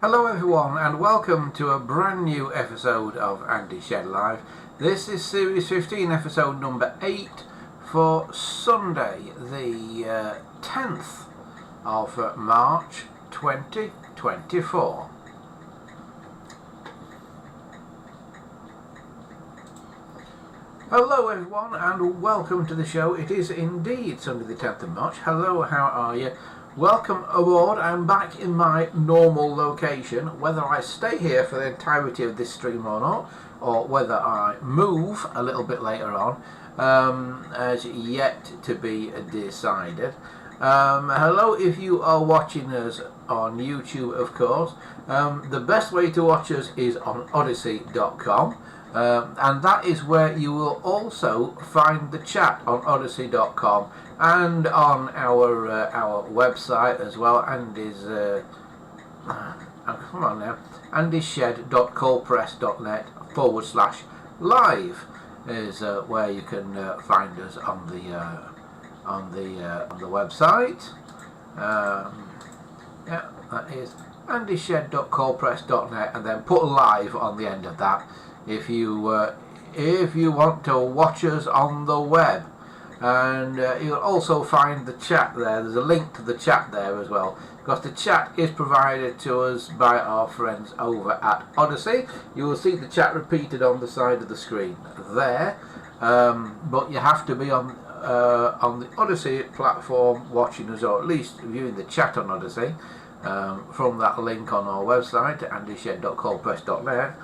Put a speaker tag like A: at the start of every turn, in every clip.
A: Hello everyone and welcome to a brand new episode of Andy Shed Live. This is series 15 episode number 8 for Sunday the 10th of March 2024. Hello everyone and welcome to the show. It is indeed Sunday the 10th of March. Hello, how are you? Welcome aboard. I'm back in my normal location. Whether I stay here for the entirety of this stream or not, or whether I move a little bit later on, has yet to be decided. Hello if you are watching us on YouTube, of course. The best way to watch us is on odyssey.com. And that is where you will also find the chat on odyssey.com and on our website as well. Andy's come on now, andyshed.coldpress.net/live is where you can find us on the website. Yeah, that is andyshed.coldpress.net, and then put live on the end of that if you want to watch us on the web. And you'll also find the chat there. There's a link to the chat there as well, because the chat is provided to us by our friends over at Odyssey. You will see the chat repeated on the side of the screen there, but you have to be on the Odyssey platform watching us, or at least viewing the chat on Odyssey from that link on our website, andyshed.coldpress.net.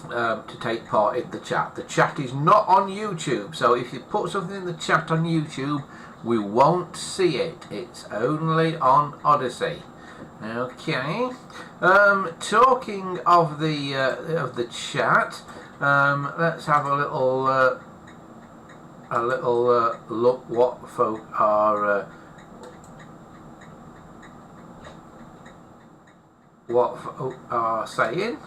A: To take part in the chat. The chat is not on YouTube, so if you put something in the chat on YouTube, we won't see it. It's only on Odyssey. Okay. Talking of the chat, let's have a little look what folk are saying.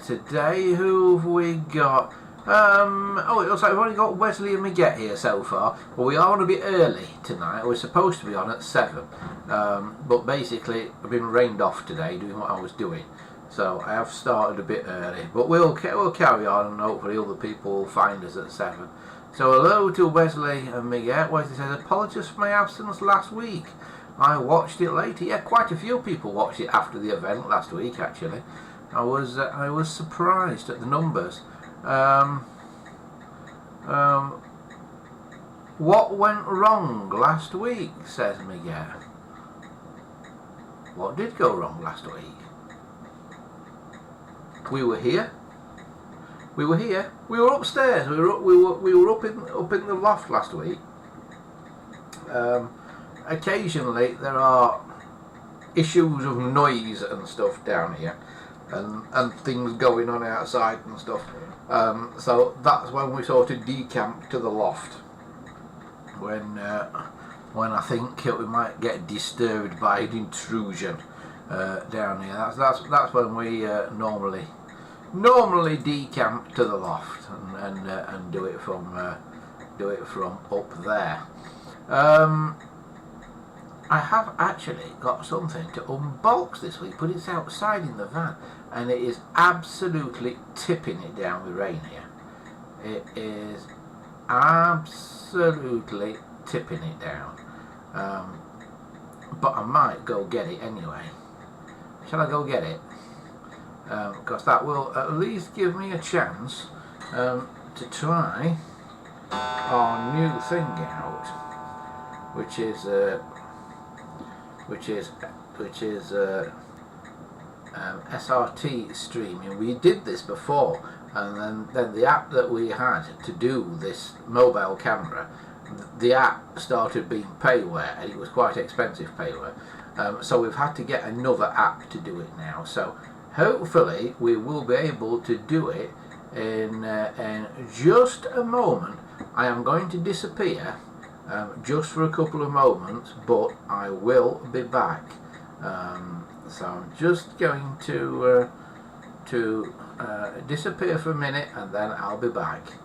A: Today, who have we got? Oh, it looks like we've only got Wesley and Miguel here so far. But we are on a bit early tonight. We're supposed to be on at 7. But basically, I've been rained off today doing what I was doing. So I have started a bit early. But we'll carry on, and hopefully other people will find us at 7. So hello to Wesley and Miguel. Wesley says, apologies for my absence last week. I watched it later. Yeah, quite a few people watched it after the event last week, actually. I was surprised at the numbers. What went wrong last week, says Miguel. What did go wrong last week? We were here. We were here. We were upstairs. We were up in the loft last week. Occasionally there are issues of noise and stuff down here. And things going on outside and stuff, so that's when we sort of decamped to the loft, when I think we might get disturbed by an intrusion down here. That's when we normally decamp to the loft and do it from up there. I have actually got something to unbox this week, but it's outside in the van, and it is absolutely tipping it down with rain here. It is absolutely tipping it down. But I might go get it anyway. Shall I go get it? Because that will at least give me a chance to try our new thing out, which is SRT streaming. We did this before, and then the app that we had to do this mobile camera, the app started being payware, and it was quite expensive payware. So we've had to get another app to do it now. So hopefully we will be able to do it in just a moment. I am going to disappear. Just for a couple of moments, but I will be back. So I'm just going to disappear for a minute, and then I'll be back.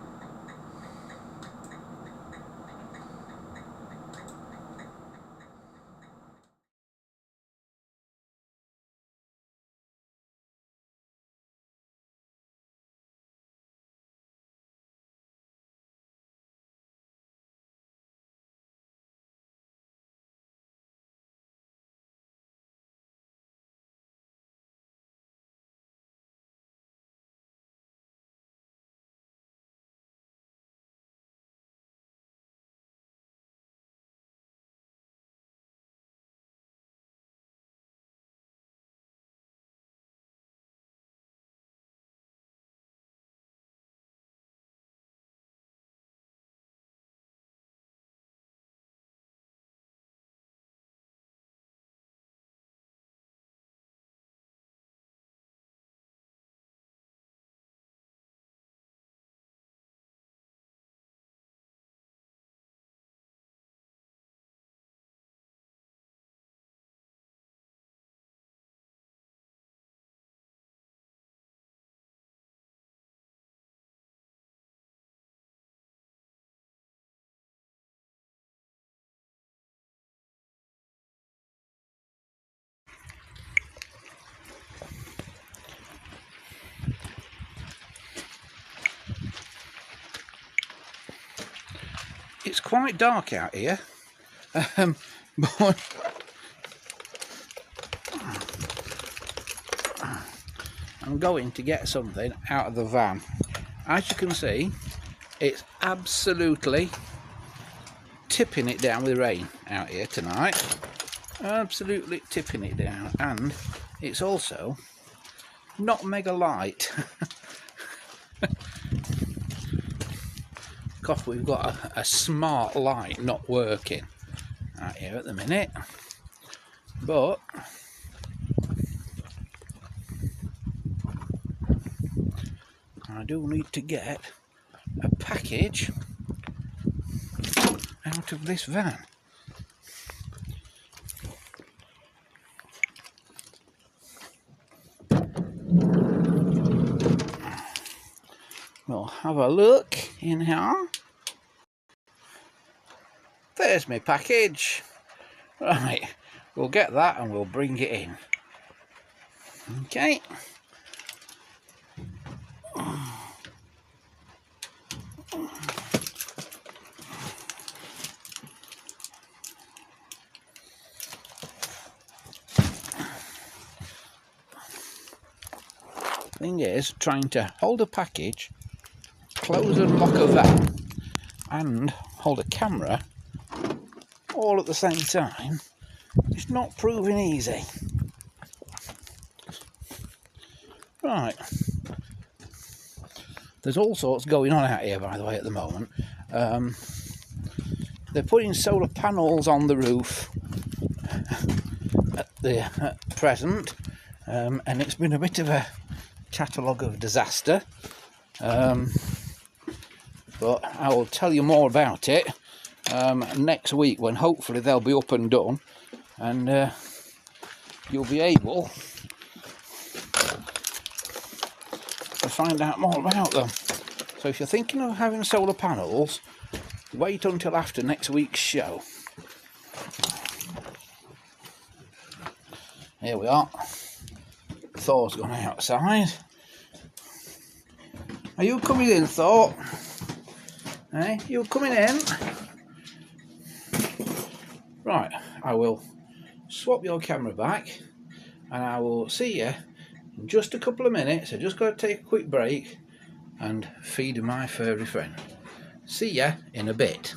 A: It's quite dark out here, but I'm going to get something out of the van. As you can see, it's absolutely tipping it down with rain out here tonight. Absolutely tipping it down, and it's also not mega light. Because we've got a smart light not working out here at the minute, but I do need to get a package out of this van. We'll have a look in here. There's my package. Right, we'll get that and we'll bring it in. Okay. Thing is, trying to hold a package, close and lock a van, and hold a camera all at the same time, it's not proving easy. Right, there's all sorts going on out here, by the way, at the moment. They're putting solar panels on the roof at present, and it's been a bit of a catalogue of disaster, but I will tell you more about it next week, when hopefully they'll be up and done, and you'll be able to find out more about them. So if you're thinking of having solar panels, wait until after next week's show. Here we are. Thor's gone outside. Are you coming in, Thor? Hey, you coming in? Right, I will swap your camera back and I will see you in just a couple of minutes. I just got to take a quick break and feed my furry friend. See ya in a bit.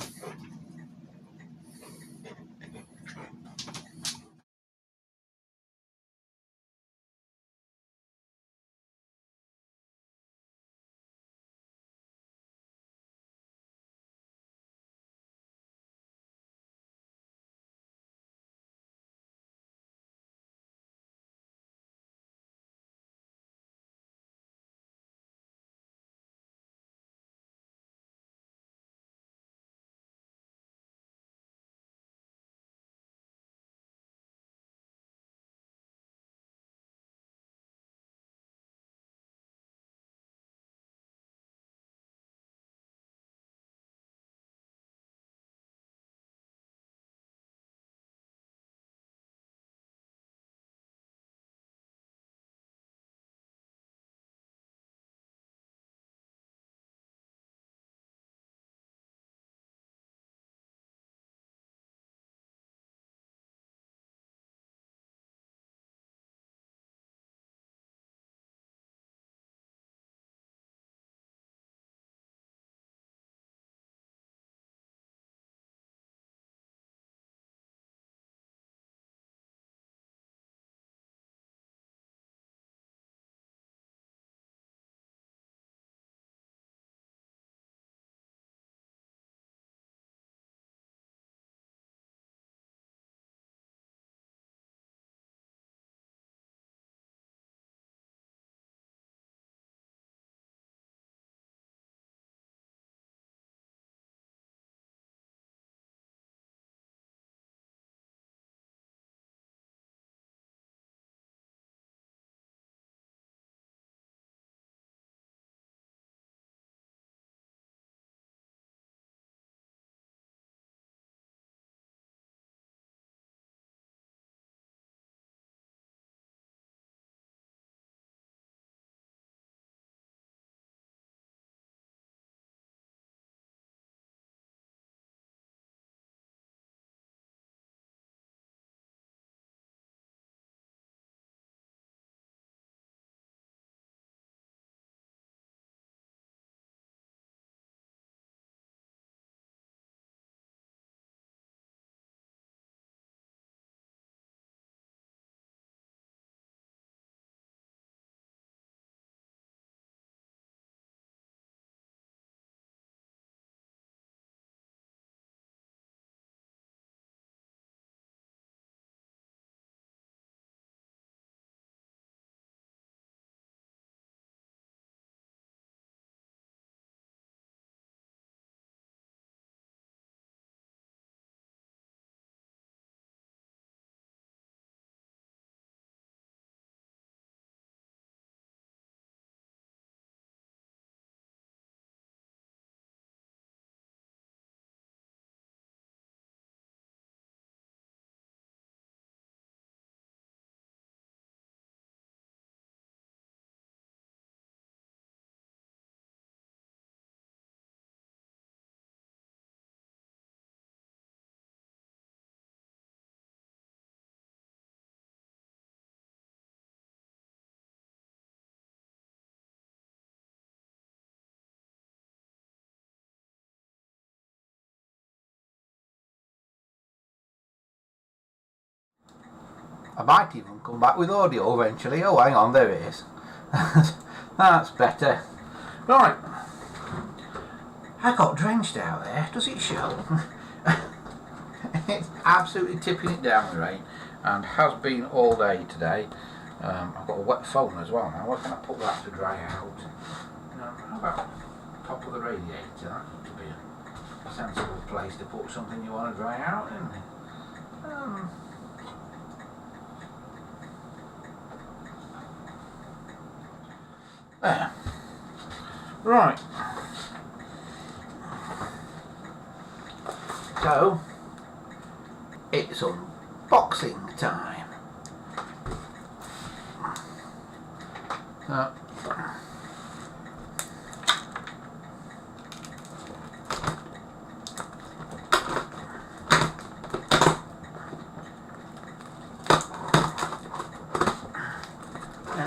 A: I might even come back with audio eventually. Oh, hang on, there it is. That's better. Right. I got drenched out there. Does it show? It's absolutely tipping it down with rain, and has been all day today. I've got a wet phone as well now. Where can I put that to dry out? How about top of the radiator? That would be a sensible place to put something you want to dry out, isn't it? There. Right. So, it's unboxing time. And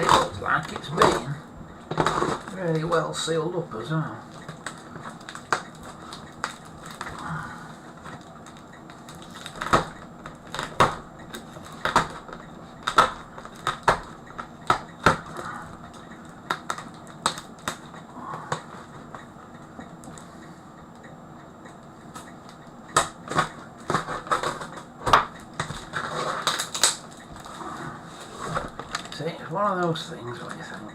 A: it looks like it's been really well sealed up as well. See, it's one of those things where you think,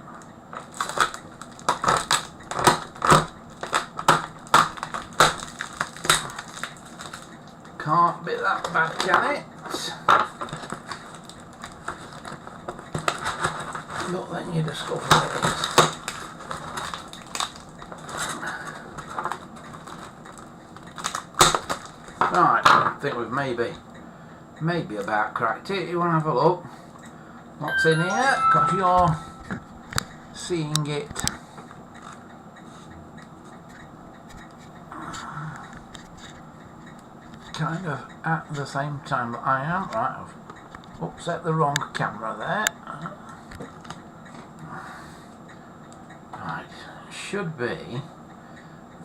A: can't be that bad, can it? But then you discover it is. Right, I think we've maybe about cracked it. You want to have a look? What's in here? Because you're seeing it kind of at the same time that I am. Right, I've upset the wrong camera there. Right, should be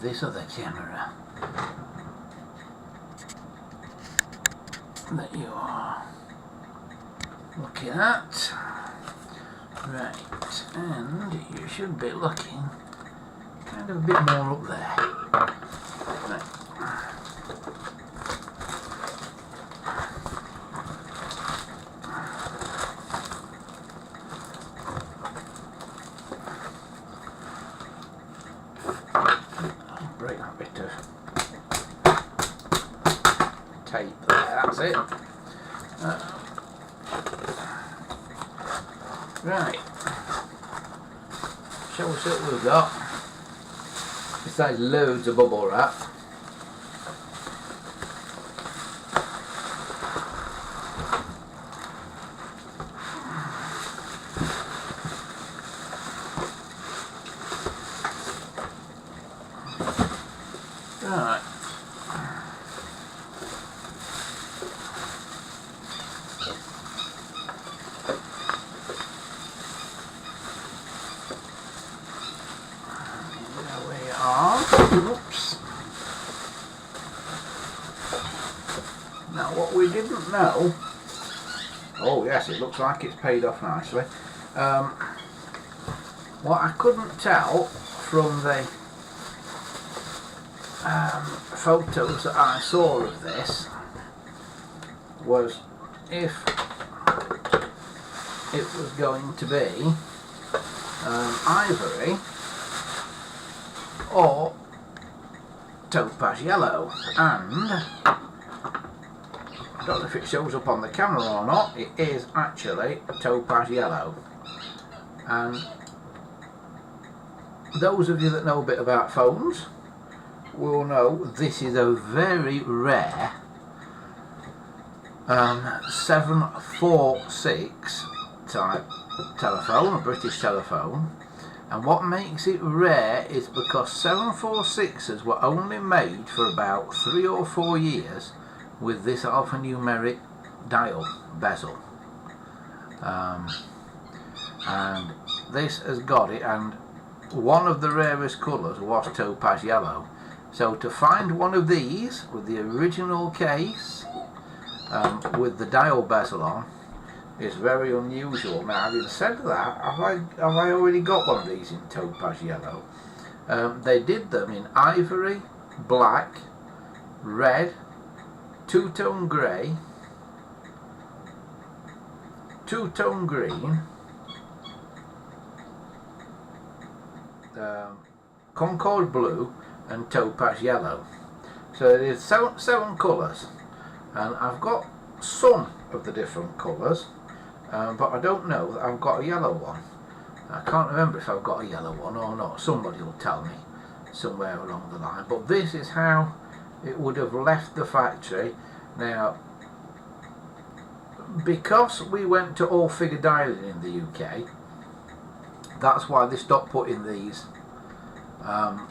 A: this other camera that you are looking at. Right, and you should be looking kind of a bit more up there. Right. I'll break that bit of tape there, that's it. Right, shall we see what we've got? Besides loads of bubble wrap. Right. Oops. Now what we didn't know, oh yes, it looks like it's paid off nicely. What I couldn't tell from the photos that I saw of this was if it was going to be ivory or topaz yellow, and I don't know if it shows up on the camera or not, it is actually topaz yellow. And those of you that know a bit about phones will know this is a very rare 746 type telephone, a British telephone. And what makes it rare is because 746s were only made for about 3 or 4 years with this alphanumeric dial bezel. And this has got it, and one of the rarest colours was topaz yellow. So to find one of these with the original case with the dial bezel on is very unusual. Now, having said that, have I already got one of these in topaz yellow? They did them in ivory, black, red, two-tone grey, two-tone green, Concord blue and topaz yellow. So there's seven colours, and I've got some of the different colours, but I don't know that I've got a yellow one. I can't remember if I've got a yellow one or not. Somebody will tell me somewhere along the line. But this is how it would have left the factory. Now, because we went to all figure dialing in the UK, that's why they stopped putting these on.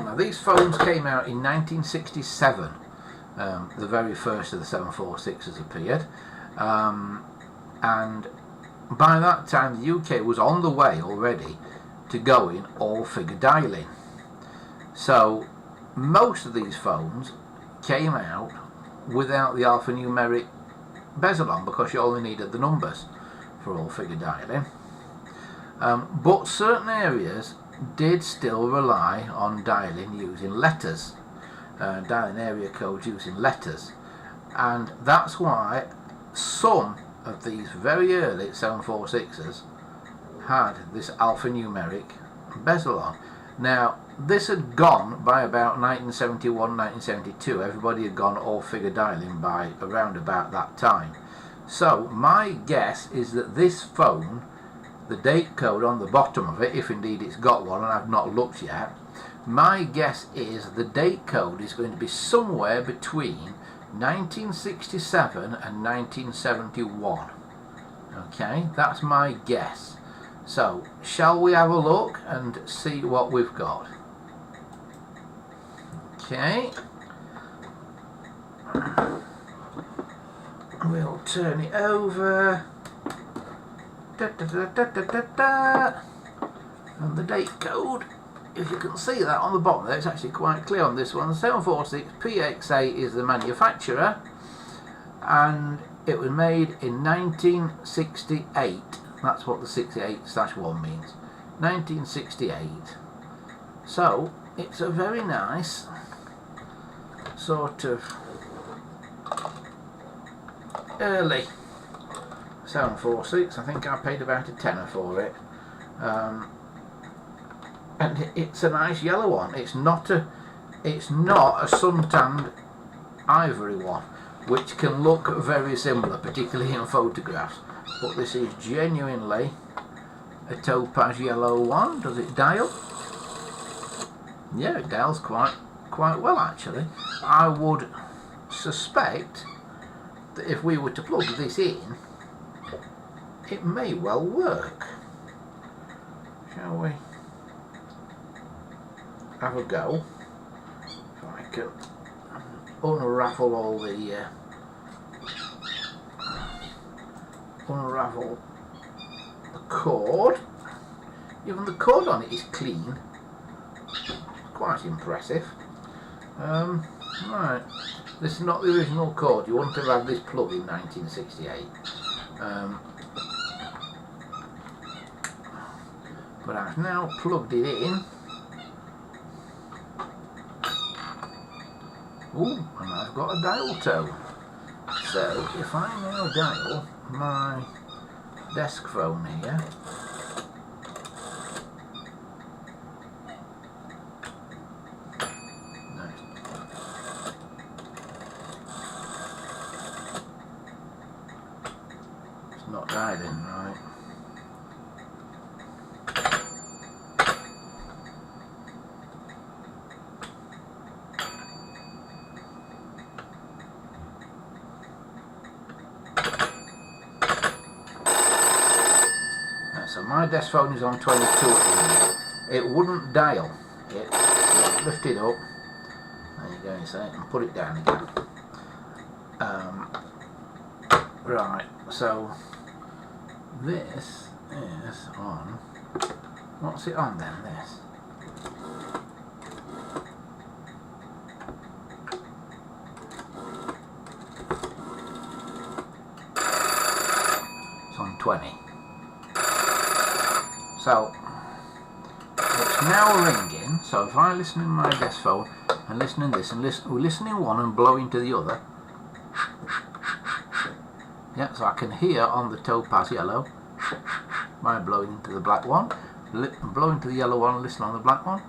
A: Now, these phones came out in 1967. The very first of the 746s appeared, and by that time the UK was on the way already to going all figure dialing. So most of these phones came out without the alphanumeric bezel on, because you only needed the numbers for all figure dialing. But certain areas did still rely on dialing using letters, dialing area codes using letters, and that's why some of these very early 746s had this alphanumeric bezel on. Now, this had gone by about 1971, 1972. Everybody had gone all figure dialing by around about that time. So my guess is that this phone, the date code on the bottom of it, if indeed it's got one, and I've not looked yet, my guess is the date code is going to be somewhere between 1967 and 1971. Okay, that's my guess. So, shall we have a look and see what we've got? Okay. We'll turn it over. Da, da, da, da, da, da, da. And the date code, if you can see that on the bottom there, it's actually quite clear on this one. 746PXA is the manufacturer, and it was made in 1968. That's what the 68/1 means. 1968. So it's a very nice sort of early 746. I think I paid about a tenner for it. And it's a nice yellow one. It's not a suntanned ivory one, which can look very similar, particularly in photographs. But this is genuinely a topaz yellow one. Does it dial? Yeah, it dials quite well, actually. I would suspect that if we were to plug this in, it may well work. Shall we have a go? If I can unravel all the unravel the cord. Even the cord on it is clean. Quite impressive. Right, this is not the original cord. You wouldn't have had this plug in 1968. But I've now plugged it in. Ooh, and I've got a dial tone. So if I now dial my desk phone here, it's not dialing right. So my desk phone is on 22 at the minute. It wouldn't dial. It lift it up. There you go, and put it down again. Right, so this is on. What's it on then? This. 20. So it's now ringing, so if I listen in my desk phone and listen in this and we're listening one and blow into the other. Yeah, so I can hear on the topaz yellow by blowing into the black one, blow into the yellow one and listen on the black one.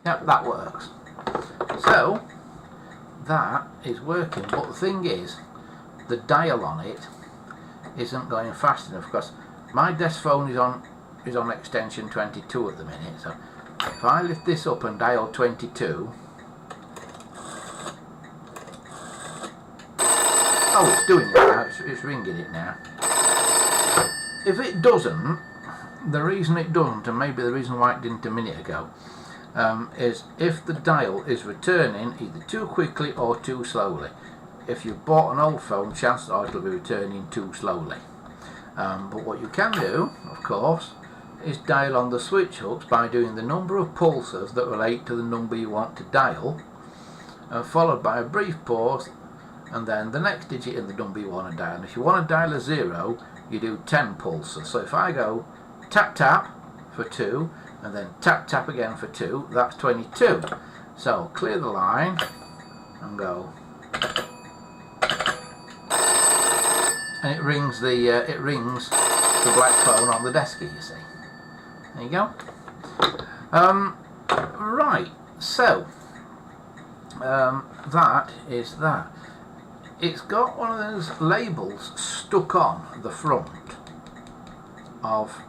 A: Yep, that works. So that is working, but the thing is, the dial on it isn't going fast enough because my desk phone is on extension 22 at the minute. So if I lift this up and dial 22, oh, it's doing it now. It's ringing it now. If it doesn't, the reason it doesn't, and maybe the reason why it didn't a minute ago, is if the dial is returning either too quickly or too slowly. If you bought an old phone, chances are it'll be returning too slowly. But what you can do, of course, is dial on the switch hooks by doing the number of pulses that relate to the number you want to dial, followed by a brief pause, and then the next digit in the number you want to dial. And if you want to dial a 0, you do 10 pulses. So if I go tap tap for 2, and then tap tap again for 2, that's 22. So clear the line and go, and it rings the black phone on the desk, you see. There you go. Right, so that is that. It's got one of those labels stuck on the front of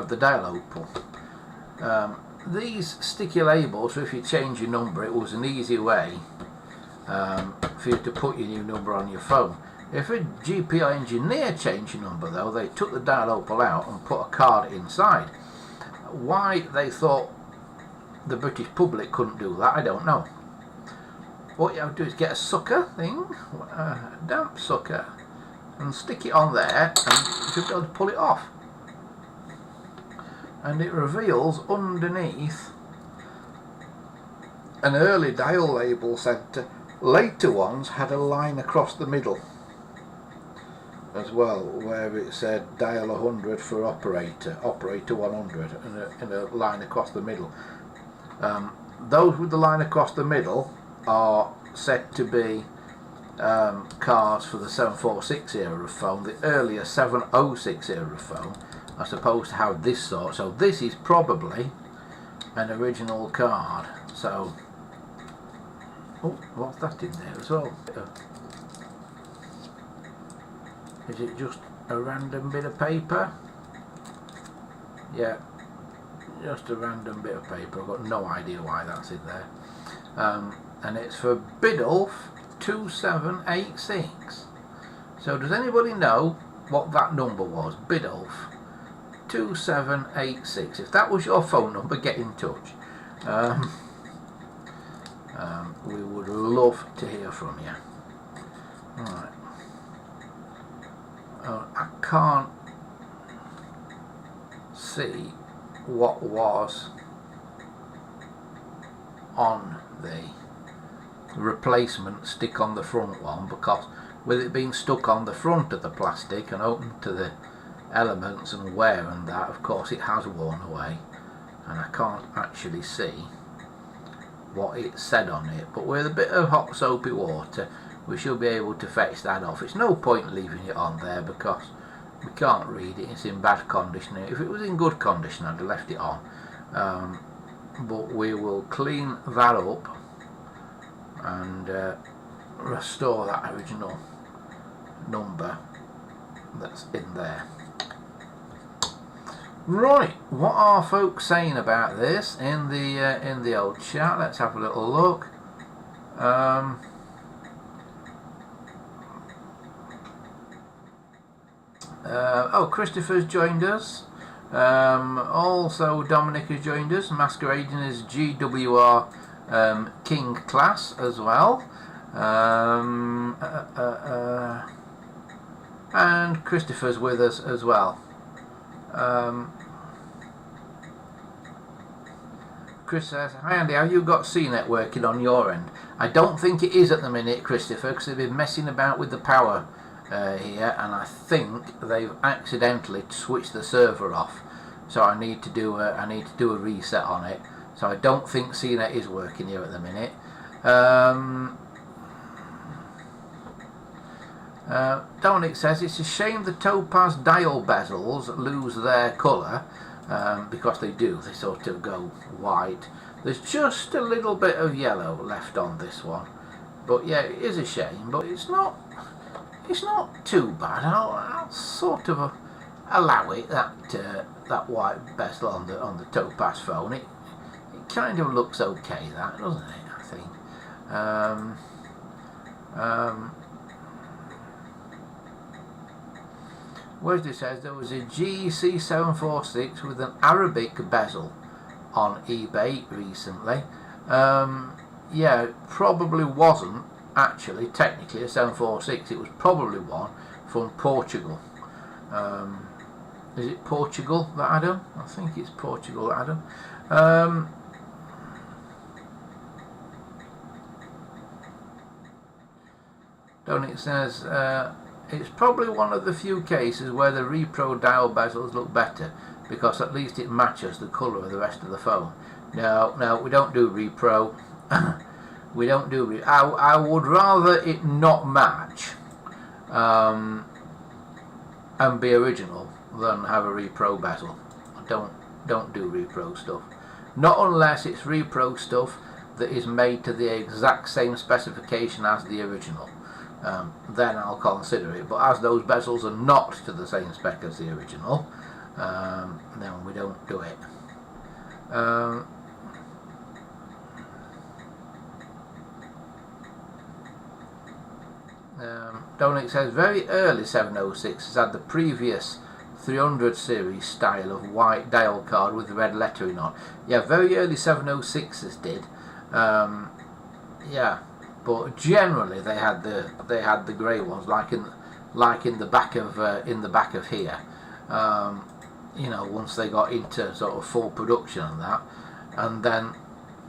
A: the dial opal. These sticky labels, so if you change your number, it was an easy way for you to put your new number on your phone. If a GPO engineer changed your number though, they took the dial opal out and put a card inside. Why they thought the British public couldn't do that, I don't know. What you have to do is get a sucker thing, a damp sucker, and stick it on there, and you should be able to pull it off. And it reveals underneath an early dial label said later ones had a line across the middle as well, where it said dial 100 for operator 100, and a line across the middle. Those with the line across the middle are said to be cards for the 746 era of phone. The earlier 706 era of phone are supposed to have this sort, so this is probably an original card. So, oh, what's that in there as well? Is it just a random bit of paper? Yeah, just a random bit of paper. I've got no idea why that's in there. And it's for Biddulph 2786. So does anybody know what that number was? Biddulph 2786. If that was your phone number, get in touch. We would love to hear from you. Alright. I can't see what was on the replacement stick on the front one, because with it being stuck on the front of the plastic and open to the elements and wear and that, of course it has worn away, and I can't actually see what it said on it. But with a bit of hot soapy water we should be able to fetch that off. It's no point leaving it on there because we can't read it, it's in bad condition. If it was in good condition I'd have left it on, but we will clean that up and restore that original number that's in there. Right, what are folks saying about this in the old chat? Let's have a little look. Oh, Christopher's joined us. Also Dominic has joined us, masquerading as GWR King class as well. And Christopher's with us as well. Chris says, hi Andy, have you got CNET working on your end? I don't think it is at the minute, Christopher, because they've been messing about with the power here, and I think they've accidentally switched the server off. So I need to do a reset on it. So I don't think CNET is working here at the minute. Dominic says it's a shame the topaz dial bezels lose their colour, because they do. They sort of go white. There's just a little bit of yellow left on this one, but yeah, it is a shame. But it's not too bad. I'll sort of allow it, that white bezel on the topaz phone. It kind of looks okay, that, doesn't it? I think. Wesley says there was a GC746 with an Arabic bezel on eBay recently. Yeah, it probably wasn't actually technically a 746. It was probably one from Portugal. Is it Portugal, that Adam? I think it's Portugal, Adam. Dominic says it's probably one of the few cases where the repro dial bezels look better, because at least it matches the colour of the rest of the phone. No, we don't do repro. We don't do I would rather it not match and be original than have a repro bezel. Don't do repro stuff. Not unless it's repro stuff that is made to the exact same specification as the original. Then I'll consider it. But as those bezels are not to the same spec as the original, then we don't do it. Dominic says very early 706s had the previous 300 series style of white dial card with red lettering on. Yeah, very early 706s did. Yeah, but generally they had the grey ones, like in the back of here. You know, once they got into sort of full production and that, and then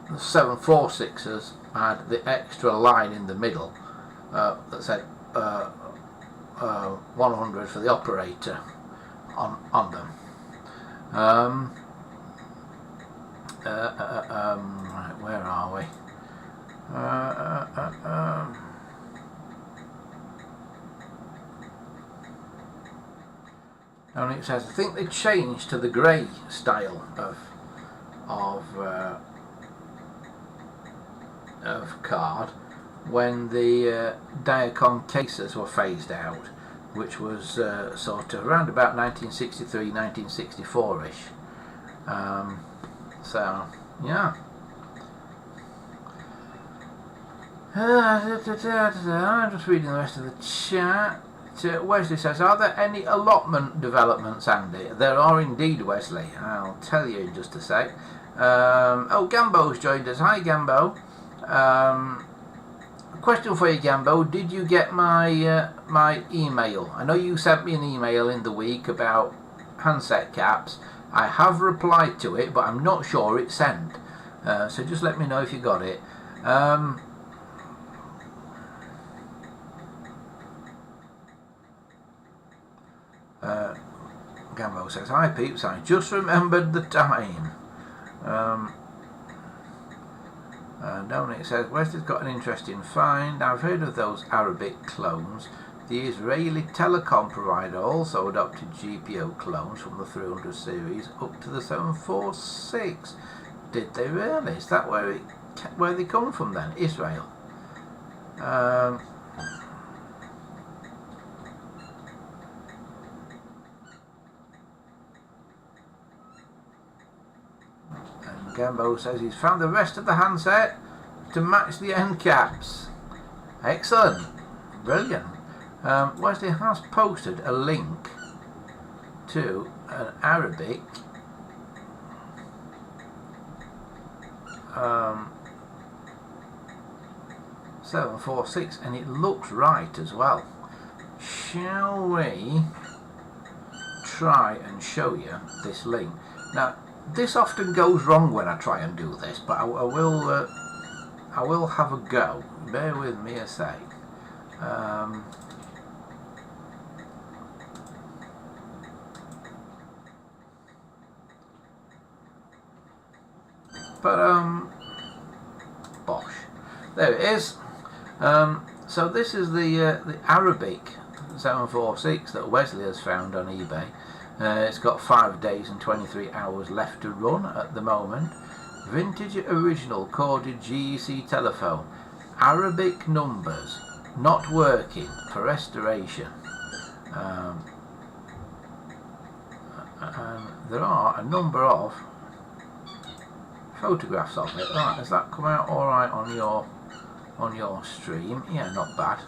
A: the 746s had the extra line in the middle that said 100 for the operator on them. Right, where are we? And it says I think they changed to the grey style of card when the Diacon cases were phased out, which was sort of around about 1963, 1964-ish. So, yeah. I'm just reading the rest of the chat. Wesley says, are there any allotment developments, Andy? There are indeed, Wesley. I'll tell you in just a sec. Oh, Gambo's joined us. Hi, Gambo. Question for you, Gambo. Did you get my my email? I know you sent me an email in the week about handset caps. I have replied to it, but I'm not sure it's sent. So just let me know if you got it. Gambo says, hi peeps, I just remembered the time. Dominic says, Wesley's got an interesting find. I've heard of those Arabic clones. The Israeli telecom provider also adopted GPO clones from the 300 series up to the 746. Did they really? Is that where they come from then? Israel. And Gambo says he's found the rest of the handset to match the end caps. Excellent. Brilliant. Wesley has posted a link to an Arabic 746, and it looks right as well. Shall we try and show you this link? Now, this often goes wrong when I try and do this, but I will have a go. Bear with me a sec. Bosh. There it is. So this is the Arabic 746 that Wesley has found on eBay. It's got 5 days and 23 hours left to run at the moment. Vintage original corded GEC telephone. Arabic numbers not working for restoration. And there are a number of photographs of it. Right, has that come out all right on your stream? Yeah, not bad.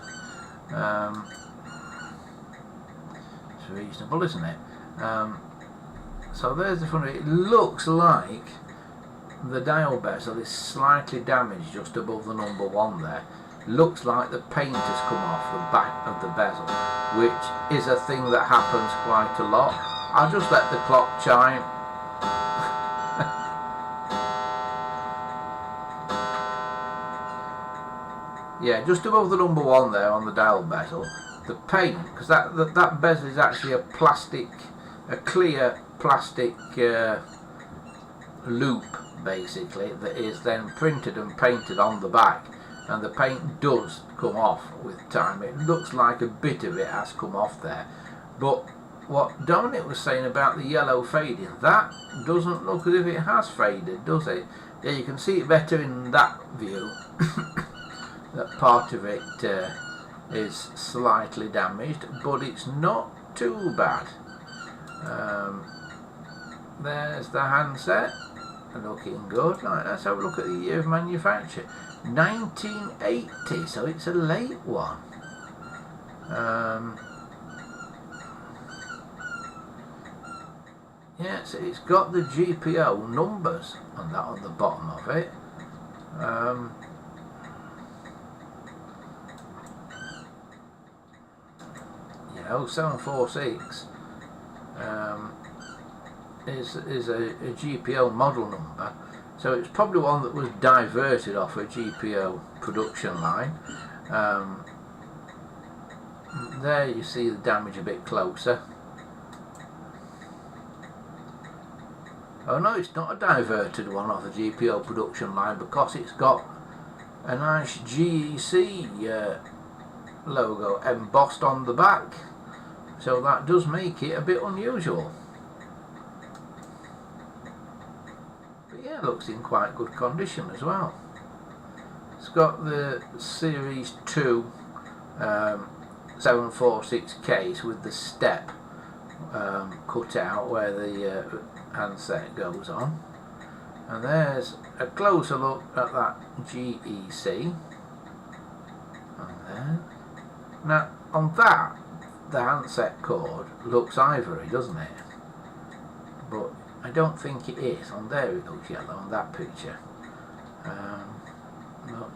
A: It's reasonable, isn't it? So there's the front of it. It looks like the dial bezel is slightly damaged just above the number 1 there. Looks like the paint has come off the back of the bezel, which is a thing that happens quite a lot. I'll just let the clock chime. Yeah, just above the number 1 there on the dial bezel, the paint, because that bezel is actually a clear plastic loop, basically, that is then printed and painted on the back, and the paint does come off with time. It looks like a bit of it has come off there, but what Dominic was saying about the yellow fading, that doesn't look as if it has faded, does it? Yeah, you can see it better in that view. That part of it is slightly damaged, but it's not too bad. There's the handset, looking good. Right, let's have a look at the year of manufacture. 1980, so it's a late one. Yeah, so it's got the GPO numbers on that on the bottom of it. You know, 746 is a GPO model number, so it's probably one that was diverted off a GPO production line. There you see the damage a bit closer. Oh no, it's not a diverted one off the GPO production line, because it's got a nice GEC logo embossed on the back, so that does make it a bit unusual. But yeah, it looks in quite good condition as well. It's got the Series 2 746 case with the step cut out where the handset goes on, and there's a closer look at that GEC on there. Now on that, the handset cord looks ivory, doesn't it? But I don't think it is. On there it looks yellow on that picture. But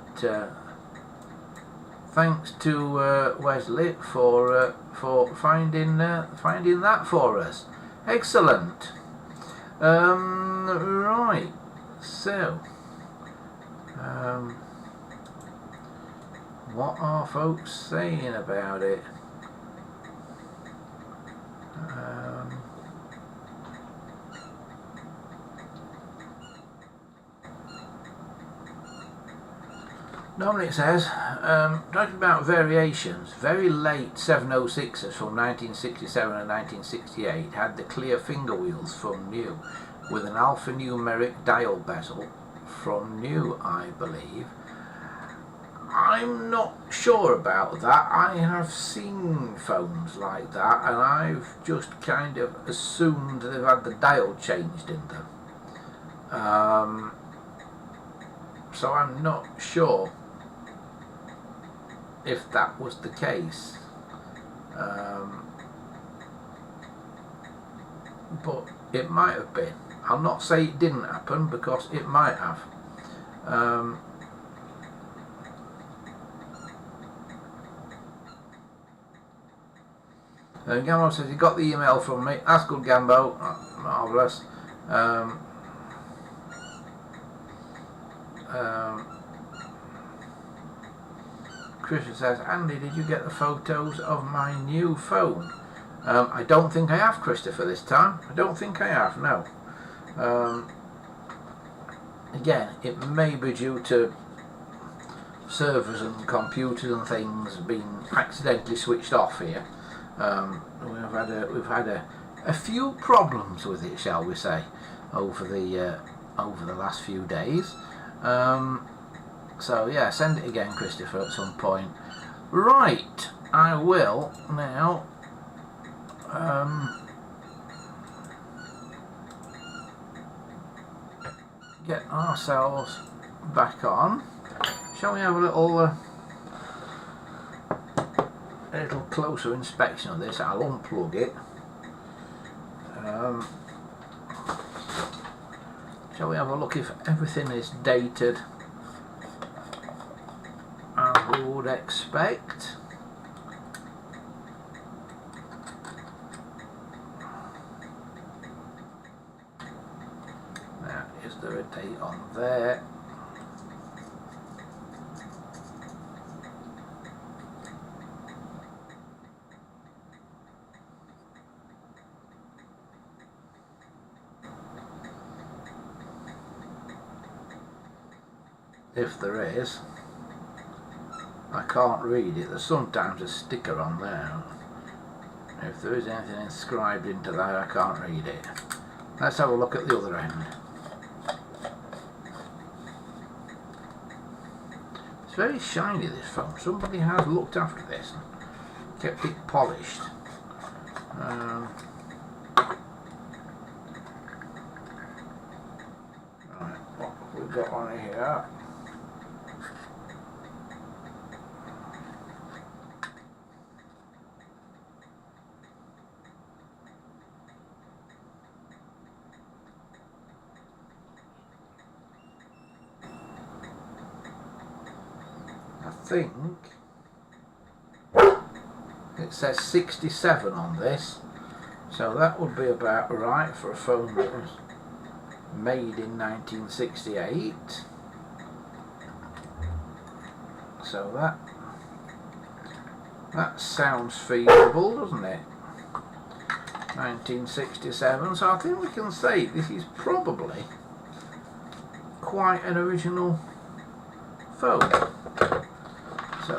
A: thanks to Wesley for finding that for us. Excellent. Right. So, what are folks saying about it? Normally it says, talking about variations, very late 706s from 1967 and 1968 had the clear finger wheels from new, with an alphanumeric dial bezel from new, I believe. I'm not sure about that. I have seen phones like that, and I've just kind of assumed they've had the dial changed in them. So I'm not sure if that was the case, but it might have been. I'll not say it didn't happen, because it might have. Gambo says he got the email from me. That's good, Gambo. Marvellous. Christian says, Andy, did you get the photos of my new phone? I don't think I have, Christopher, this time. I don't think I have, no. Again, it may be due to servers and computers and things being accidentally switched off here. We've had a few problems with it, shall we say, over the last few days. So yeah, send it again, Christopher, at some point. Right, I will now get ourselves back on. Shall we have a little closer inspection of this? I'll unplug it. Shall we have a look if everything is dated as we would expect? Now, is there a date on there? If there is, I can't read it. There's sometimes a sticker on there. If there is anything inscribed into that, I can't read it. Let's have a look at the other end. It's very shiny, this phone. Somebody has looked after this and kept it polished. Right, what have we got on here? I think it says 67 on this, so that would be about right for a phone that was made in 1968. So that sounds feasible, doesn't it? 1967, so I think we can say this is probably quite an original phone. So,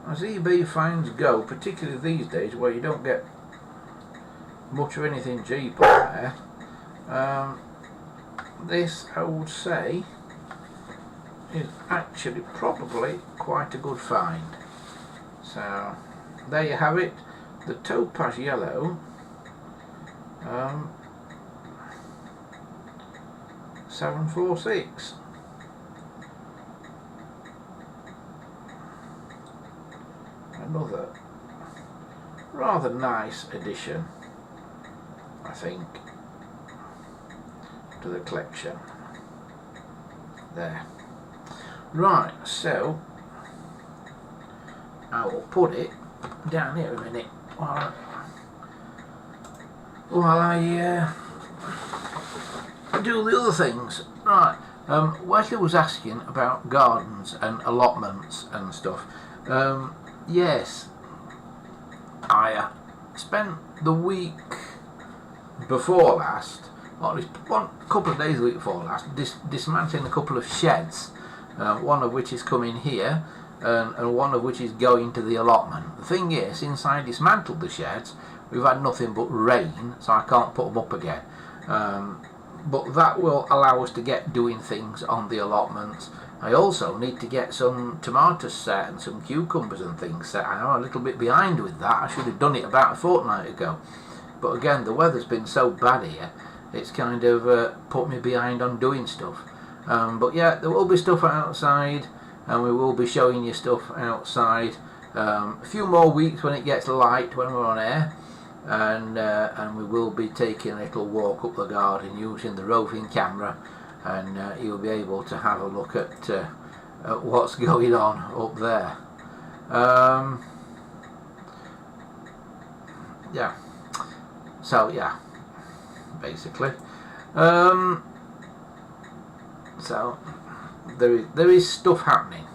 A: as eBay finds go, particularly these days where you don't get much of anything cheap on there, this, I would say, is actually probably quite a good find. So, there you have it, the topaz yellow, 746. Another rather nice addition, I think, to the collection. There. Right, so I will put it down here a minute while I do the other things. Right, Wesley was asking about gardens and allotments and stuff. Yes, I spent the week before last, or at least one couple of days the week before last, dismantling a couple of sheds, one of which is coming here and one of which is going to the allotment. The thing is, since I dismantled the sheds, we've had nothing but rain, so I can't put them up again. But that will allow us to get doing things on the allotments. I also need to get some tomatoes set and some cucumbers and things set. I'm a little bit behind with that. I should have done it about a fortnight ago. But again, the weather's been so bad here, it's kind of put me behind on doing stuff. But yeah, there will be stuff outside, and we will be showing you stuff outside. A few more weeks when it gets light, when we're on air. And we will be taking a little walk up the garden using the roving camera, and you'll be able to have a look at what's going on up there. yeah. So yeah, basically. So there is stuff happening.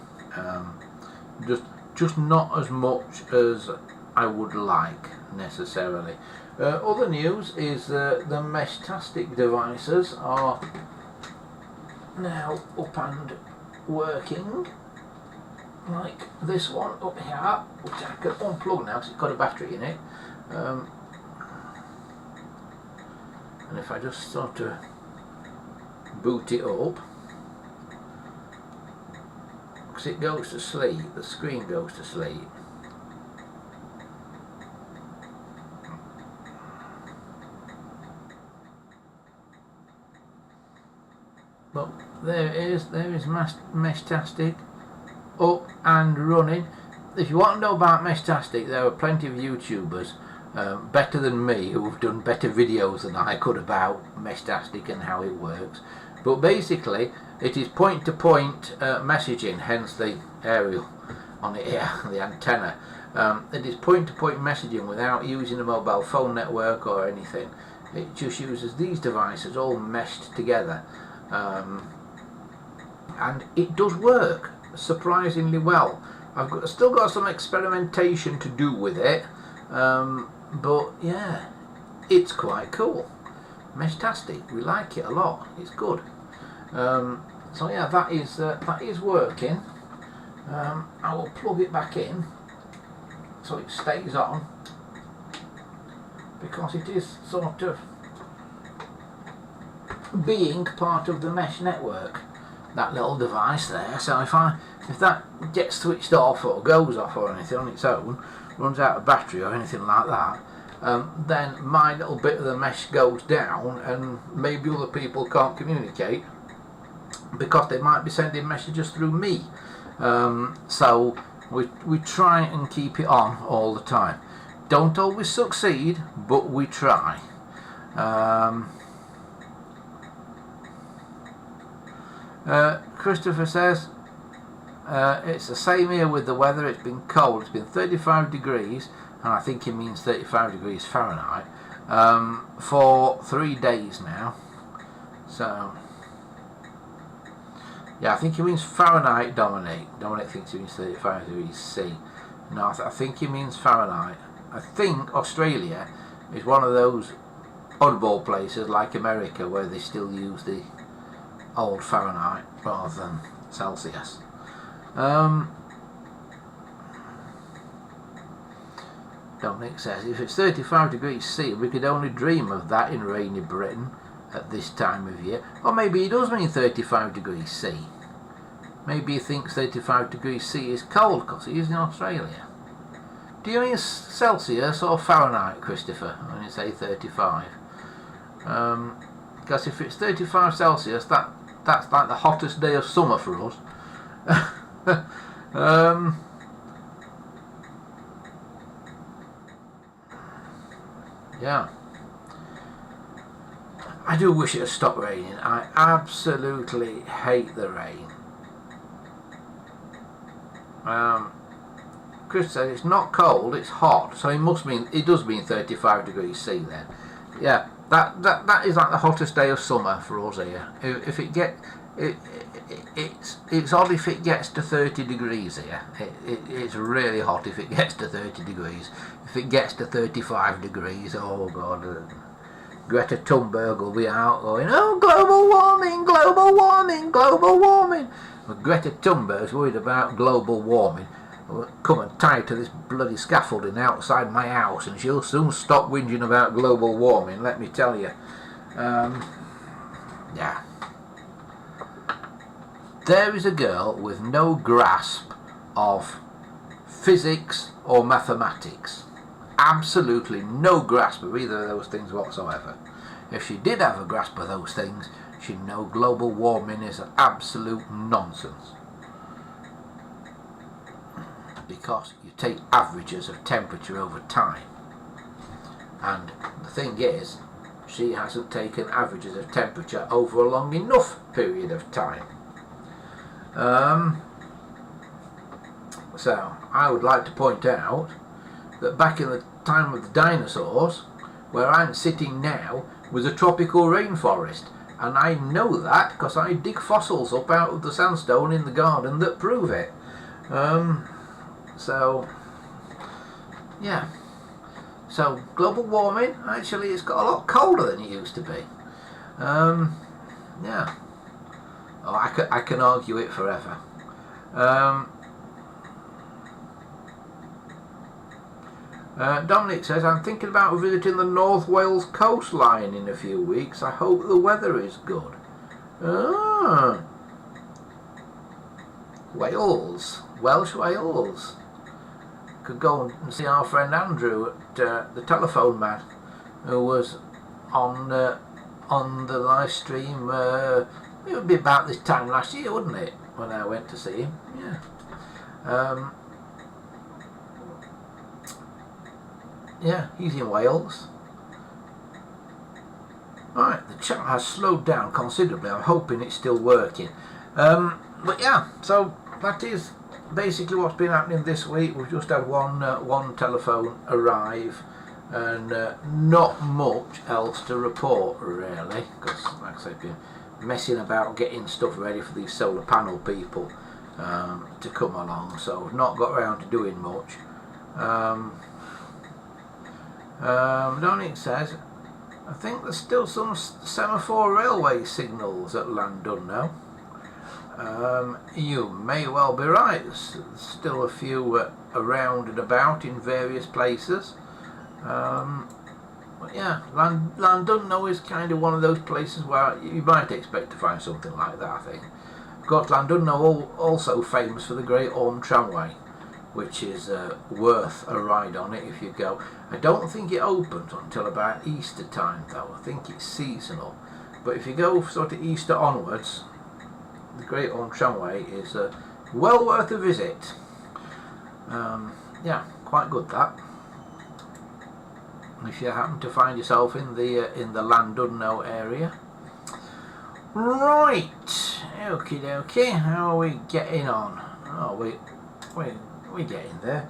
A: Just not as much as I would like necessarily. Other news is the Meshtastic devices are now up and working, like this one up here, which I can unplug now because it's got a battery in it. And if I just sort of boot it up, because it goes to sleep, the screen goes to sleep. But there it is Meshtastic up and running. If you want to know about Meshtastic, there are plenty of YouTubers better than me who have done better videos than I could about Meshtastic and how it works. But basically it is point-to-point messaging, hence the aerial on it here, the antenna. It is point-to-point messaging without using a mobile phone network or anything. It just uses these devices all meshed together. And it does work surprisingly well. I've still got some experimentation to do with it, but yeah, it's quite cool. Meshtastic, we like it a lot. It's good. So yeah, that is working. I will plug it back in so it stays on, because it is sort of being part of the mesh network, that little device there. So if that gets switched off or goes off or anything on its own, runs out of battery or anything like that, then my little bit of the mesh goes down, and maybe other people can't communicate because they might be sending messages through me. So we try and keep it on all the time. Don't always succeed, but we try. Christopher says it's the same here with the weather. It's been cold. It's been 35 degrees, and I think he means 35 degrees Fahrenheit, for 3 days now. So yeah, I think he means Fahrenheit, Dominic. Dominic thinks he means 35 degrees C. No, I think he means Fahrenheit. I think Australia is one of those oddball places like America where they still use the old Fahrenheit rather than Celsius. Dominic says, if it's 35 degrees C, we could only dream of that in rainy Britain at this time of year. Or maybe he does mean 35 degrees C. Maybe he thinks 35 degrees C is cold because he is in Australia. Do you mean Celsius or Fahrenheit, Christopher, when you say 35? Because if it's 35 Celsius, that's like the hottest day of summer for us. Yeah. I do wish it had stopped raining. I absolutely hate the rain. Chris said it's not cold, it's hot, so it does mean 35 degrees C then. Yeah, that is like the hottest day of summer for us here. If it it's odd if it gets to 30 degrees here. It's really hot if it gets to 30 degrees. If it gets to 35 degrees, oh god, Greta Thunberg will be out going, oh, global warming, global warming, global warming. Well, Greta Thunberg's worried about global warming. Come and tie to this bloody scaffolding outside my house and she'll soon stop whinging about global warming, let me tell you. Yeah. There is a girl with no grasp of physics or mathematics. Absolutely no grasp of either of those things whatsoever. If she did have a grasp of those things, she'd know global warming is absolute nonsense. Because you take averages of temperature over time. And the thing is, she hasn't taken averages of temperature over a long enough period of time. So, I would like to point out that back in the time of the dinosaurs. Where I'm sitting now was a tropical rainforest, and I know that because I dig fossils up out of the sandstone in the garden that prove it. So yeah, so global warming, actually it's got a lot colder than it used to be. Yeah, oh, I can argue it forever. Dominic says, I'm thinking about visiting the North Wales coastline in a few weeks. I hope the weather is good. Ah, Wales, Welsh Wales. Could go and see our friend Andrew at the Telephone Man, who was on the live stream. It would be about this time last year, wouldn't it, when I went to see him? Yeah. Yeah, he's in Wales. Right, the chat has slowed down considerably. I'm hoping it's still working. But yeah, so that is basically what's been happening this week. We've just had one telephone arrive, and not much else to report really, because like I said, I've been messing about getting stuff ready for these solar panel people to come along, so I've not got around to doing much. Dominic says, I think there's still some semaphore railway signals at Llandudno. You may well be right. There's still a few around and about in various places. But yeah, Llandudno is kind of one of those places where you might expect to find something like that, I think. Of course, Llandudno also famous for the Great Orme Tramway, which is worth a ride on it if you go. I don't think it opens until about Easter time though. I think it's seasonal. But if you go sort of Easter onwards, the Great Orme Tramway is well worth a visit. Yeah, quite good that. If you happen to find yourself in the Llandudno area. Right, okie dokie, how are we getting on? Oh, we're getting there.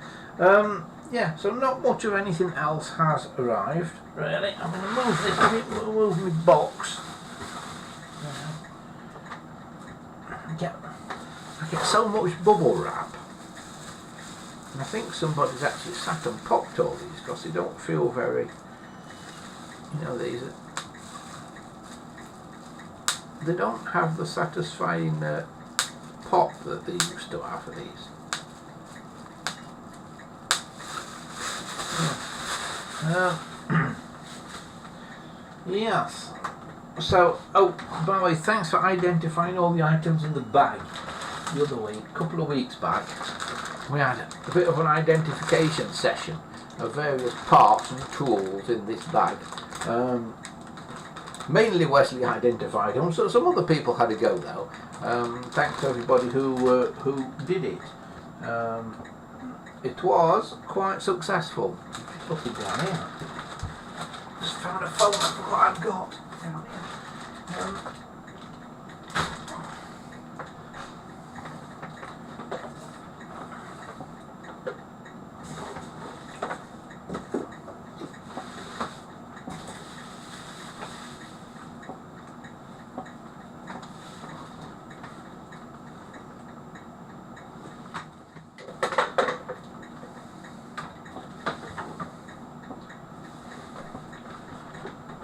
A: Yeah, so not much of anything else has arrived, really. I'm going to move this a bit, move my box. I get so much bubble wrap, and I think somebody's actually sat and popped all these because they don't feel very, they don't have the satisfying pop that they used to have for these. Yes. So, by the way, thanks for identifying all the items in the bag the other week. A couple of weeks back, we had a bit of an identification session of various parts and tools in this bag. Mainly Wesley identified them, so some other people had a go though. Thanks to everybody who did it. It was quite successful. Looking down here. Just found a phone of what I've got down here.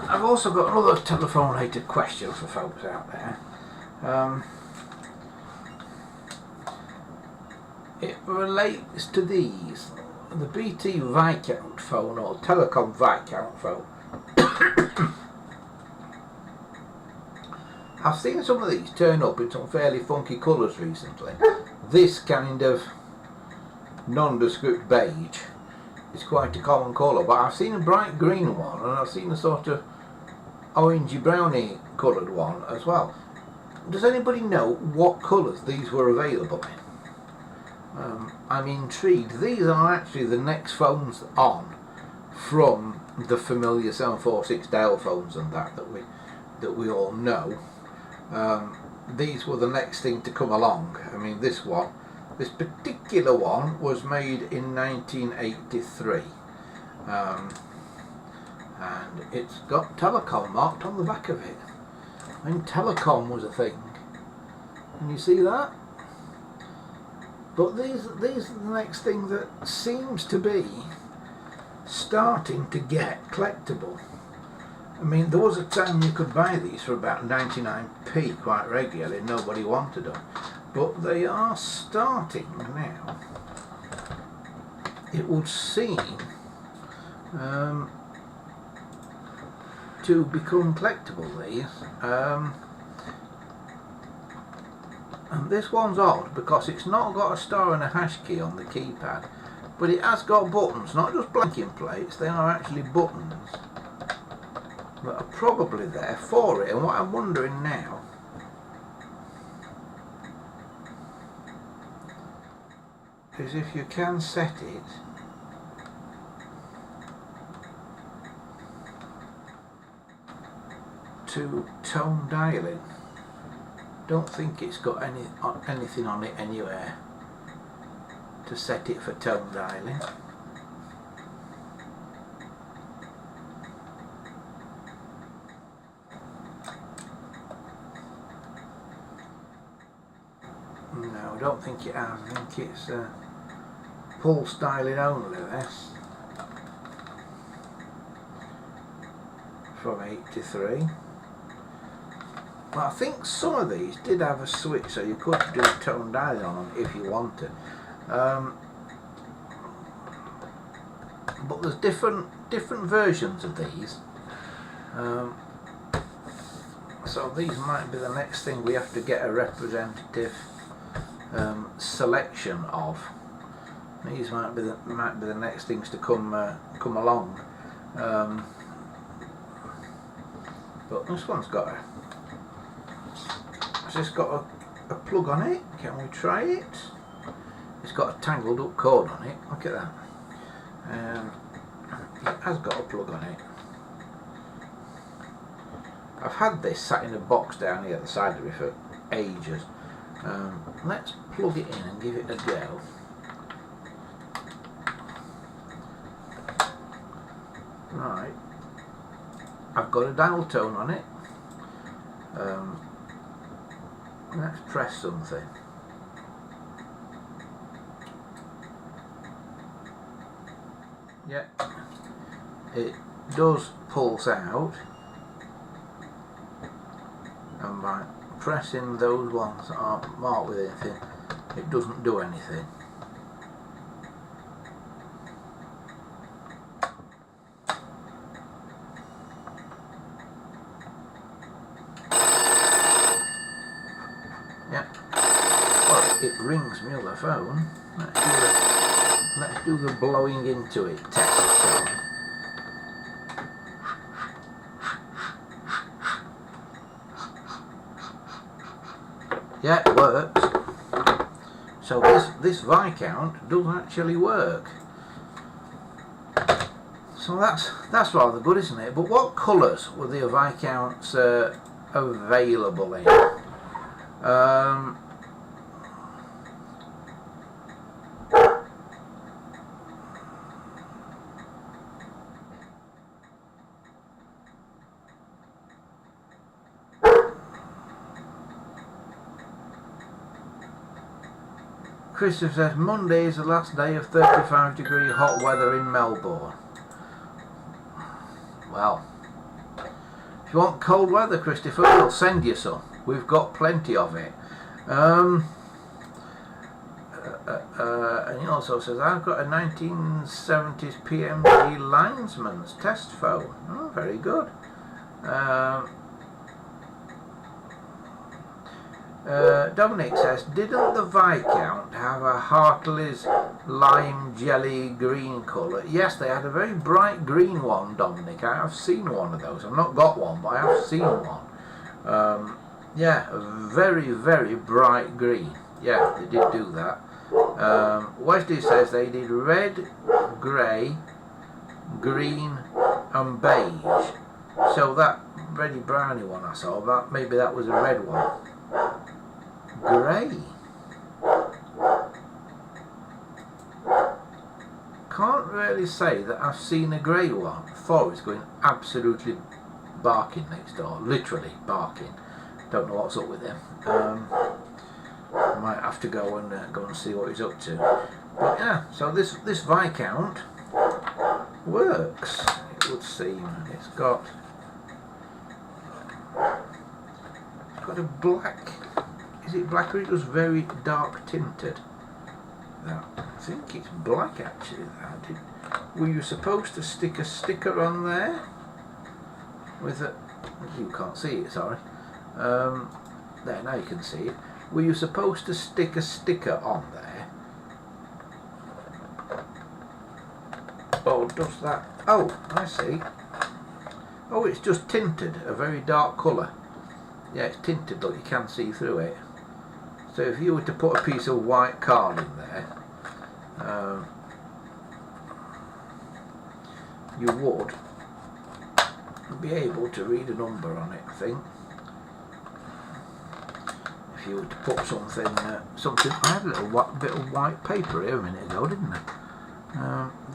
A: I've also got another telephone related question for folks out there. It relates to these, the BT Viscount phone or Telecom Viscount phone. I've seen some of these turn up in some fairly funky colours recently. This kind of nondescript beige is quite a common colour, but I've seen a bright green one and I've seen a sort of orangey browny coloured one as well. Does anybody know what colours these were available in? I'm intrigued. These are actually the next phones on from the familiar 746 dial phones and that we all know. These were the next thing to come along. I mean, this particular one was made in 1983. and it's got telecom marked on the back of it. When telecom was a thing, and you see that. But these are the next thing that seems to be starting to get collectible. I mean, there was a time you could buy these for about 99p quite regularly, nobody wanted them. But they are starting now, it would seem, to become collectible, these. And this one's odd because it's not got a star and a hash key on the keypad, but it has got buttons, not just blanking plates, they are actually buttons that are probably there for it. And what I'm wondering now is if you can set it to tone dialing. Don't think it's got anything on it anywhere to set it for tone dialing. No, I don't think it has. I think it's pulse dialing only, this, from 83. But I think some of these did have a switch, so you could do tone dialing on them if you wanted. But there's different versions of these. So these might be the next thing we have to get a representative selection of. These might be the next things to come along. But this one's got a. Has this got a plug on it? Can we try it? It's got a tangled up cord on it. Look at that. It has got a plug on it. I've had this sat in a box down here at the side of it for ages. Let's plug it in and give it a go. Right. I've got a dial tone on it. Let's press something. Yeah, it does pulse out, and by pressing those ones that aren't marked with anything, it doesn't do anything. Yeah, well, it rings me on the phone. Let's do the blowing into it test. So. Yeah, it works. So this Viscount does actually work. So that's rather good, isn't it? But what colours were the Viscounts available in? Christopher says Monday is the last day of 35-degree hot weather in Melbourne. Well, if you want cold weather, Christopher, we'll send you some. We've got plenty of it. And he also says, I've got a 1970s PMG linesman's test phone. Oh, very good. Dominic says, didn't the Viscount have a Hartley's lime jelly green colour? Yes, they had a very bright green one, Dominic. I have seen one of those. I've not got one, but I have seen one. Yeah, a very, very bright green. Yeah, they did do that. Wesley says they did red, grey, green and beige. So that reddy browny one I saw, maybe that was a red one. Grey. can't really say that I've seen a grey one. Thor is going absolutely barking next door, literally barking. Don't know what's up with him. I might have to go and see what he's up to. But yeah, so this Viscount works, it would seem. It's got a black. Is it black or it was very dark tinted? I think it's black actually. Were you supposed to stick a sticker on there with a? You can't see it, sorry. There, now you can see it. Were you supposed to stick a sticker on there? Oh, does that? Oh, I see. Oh, it's just tinted, a very dark colour. Yeah, it's tinted, but you can see through it. So if you were to put a piece of white card in there, you would be able to read a number on it, I think. If you were to put something, I had a little bit of white paper here a minute ago, didn't I?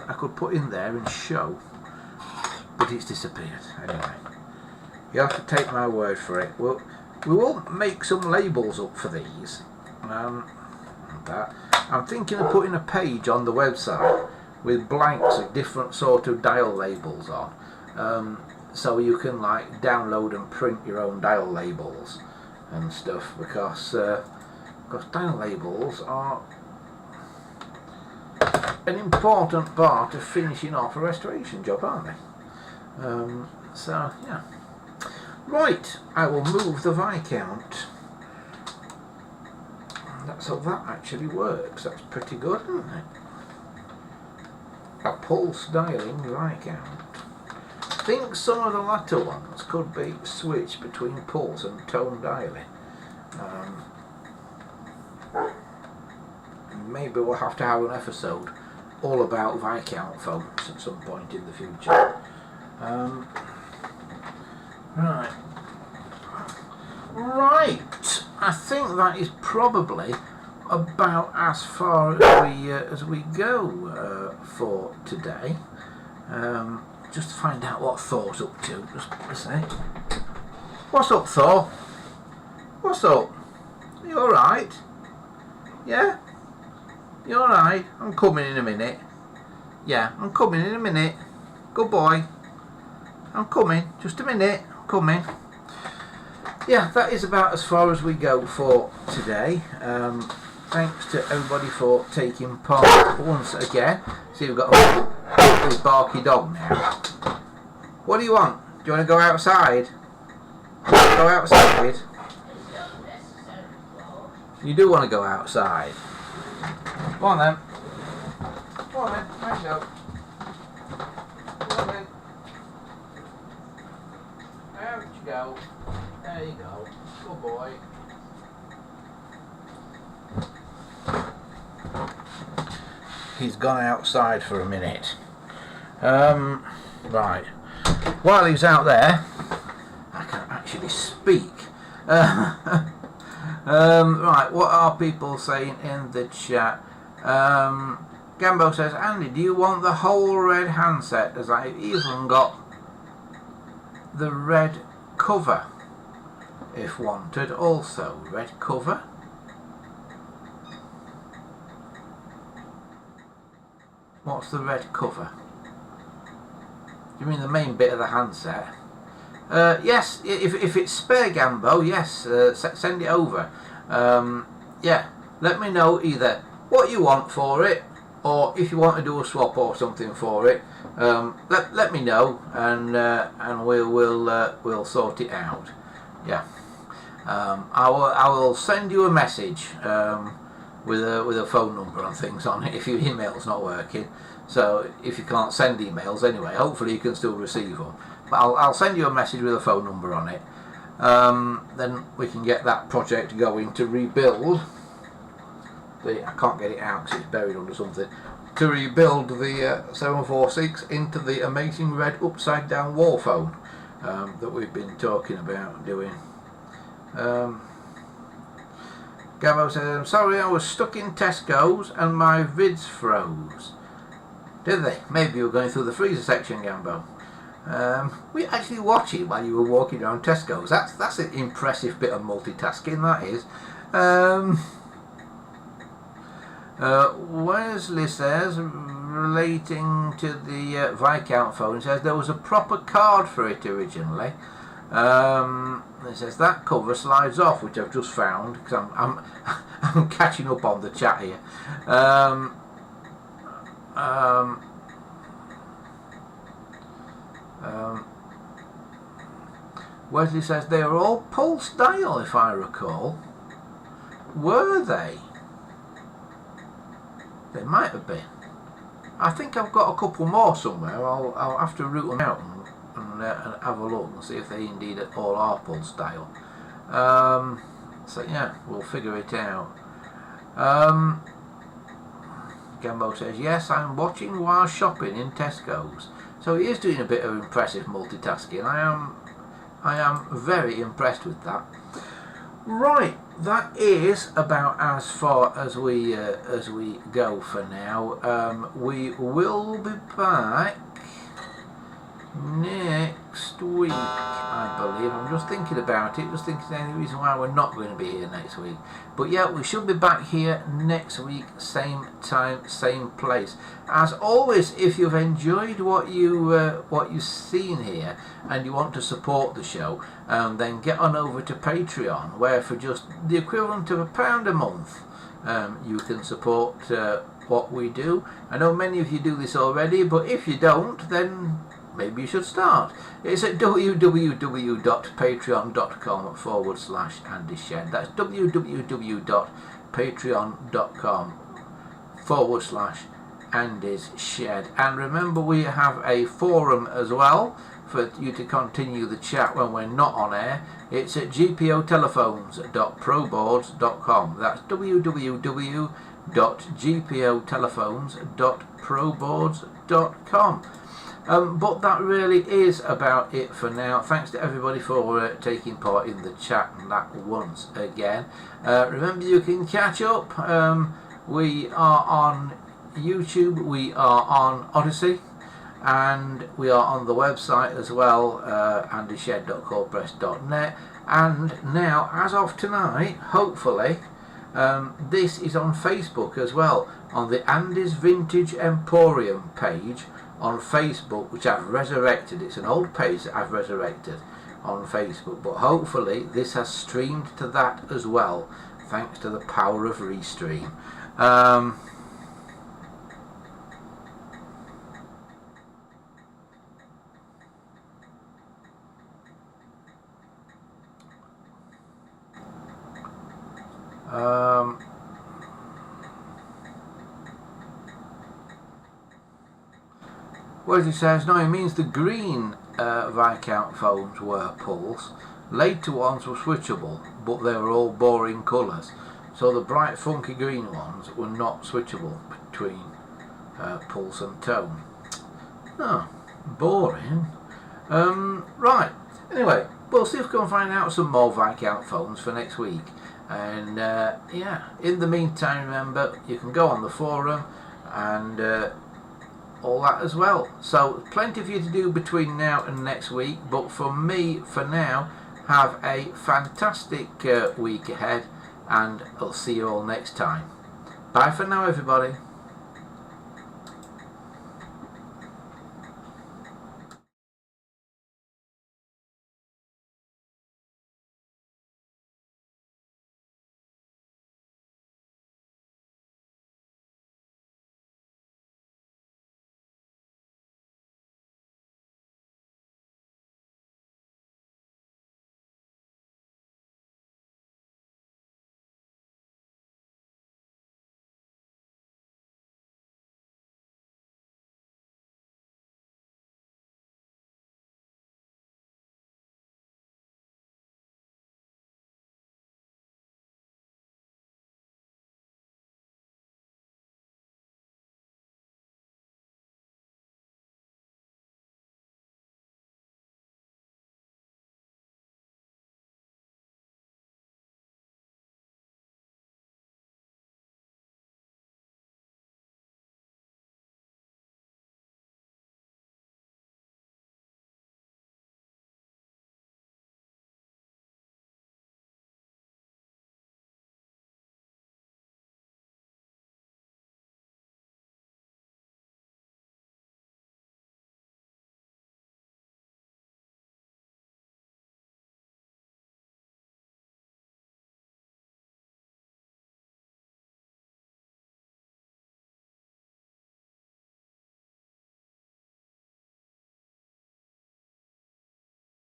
A: I could put in there and show, but it's disappeared. Anyway, you have to take my word for it. Well, we will make some labels up for these. I'm thinking of putting a page on the website with blanks of different sort of dial labels on, so you can like download and print your own dial labels and stuff, because dial labels are an important part of finishing off a restoration job, aren't they? So yeah. Right, I will move the Viscount. So that actually works. That's pretty good, isn't it? A pulse dialing Viscount. I think some of the latter ones could be switched between pulse and tone dialing. Maybe we'll have to have an episode all about Viscount phones at some point in the future. Right, I think that is probably about as far as we go for today. Just to find out what Thor's up to, just to say. What's up, Thor? What's up? Are you alright? Yeah? You alright? I'm coming in a minute. Yeah, I'm coming in a minute. Good boy. I'm coming. Just a minute. I'm coming. Yeah, that is about as far as we go for today. Thanks to everybody for taking part once again. See, we've got this barky dog now. What do you want? Do you want to go outside? Go outside? You do want to go outside? Go on then. Go on then. There you go. Go on then. Out you go. There you go. Good boy. He's gone outside for a minute. Right. While he's out there, I can actually speak. Right, what are people saying in the chat? Gambo says, Andy, do you want the whole red handset, as I've even got the red cover, if wanted also. Red cover? What's the red cover? You mean the main bit of the handset? Yes, if it's spare, Gambo, yes, send it over. Yeah, let me know either what you want for it, or if you want to do a swap or something for it. Let me know, and we'll sort it out. Yeah, I will send you a message with a phone number and things on it if your email's not working. So if you can't send emails anyway, hopefully you can still receive them. But I'll send you a message with a phone number on it. Then we can get that project going to rebuild I can't get it out because it's buried under something. To rebuild the 746 into the amazing red upside down war phone that we've been talking about doing. Gavo says, I'm sorry, I was stuck in Tesco's and my vids froze. Did they? Maybe you were going through the freezer section, Gambo. We actually watch it while you were walking around Tesco's. That's an impressive bit of multitasking, that is. Wesley says, relating to the Viscount phone, says there was a proper card for it originally. It says that cover slides off, which I've just found because I'm catching up on the chat here. Wesley says they are all pulse dial, if I recall. Were they? They might have been. I think I've got a couple more somewhere. I'll have to root them out and have a look and see if they indeed all are pulse dial. So yeah, we'll figure it out. Gambo says, yes, I'm watching while shopping in Tesco's. So he is doing a bit of impressive multitasking. I am very impressed with that. Right, that is about as far as we go for now. We will be back next week, I believe. I'm just thinking about it, just thinking of any reason why we're not going to be here next week. But yeah, we should be back here next week, same time, same place. As always, if you've enjoyed what you've seen here and you want to support the show, then get on over to Patreon, where for just the equivalent of £1 a month, you can support what we do. I know many of you do this already, but if you don't, then maybe you should start. It's at www.patreon.com/Andy Shed. That's www.patreon.com/Andy's Shed. And remember, we have a forum as well for you to continue the chat when we're not on air. It's at gpotelephones.proboards.com. That's www.gpotelephones.proboards.com. But that really is about it for now. Thanks to everybody for taking part in the chat and that once again. Remember, you can catch up. We are on YouTube, we are on Odyssey, and we are on the website as well, andyshed.corepress.net. And now, as of tonight, hopefully, this is on Facebook as well, on the Andy's Vintage Emporium page on Facebook, which I've resurrected. It's an old page that I've resurrected on Facebook, but hopefully this has streamed to that as well, thanks to the power of Restream. Wesley says, no, it means the green Viscount phones were pulse. Later ones were switchable, but they were all boring colours. So the bright funky green ones were not switchable between pulse and tone. Oh, boring. Right, anyway, we'll see if we can find out some more Viscount phones for next week. And yeah, in the meantime, remember, you can go on the forum and all that as well. So plenty for you to do between now and next week, but for me, for now, have a fantastic week ahead, and I'll see you all next time. Bye for now, everybody.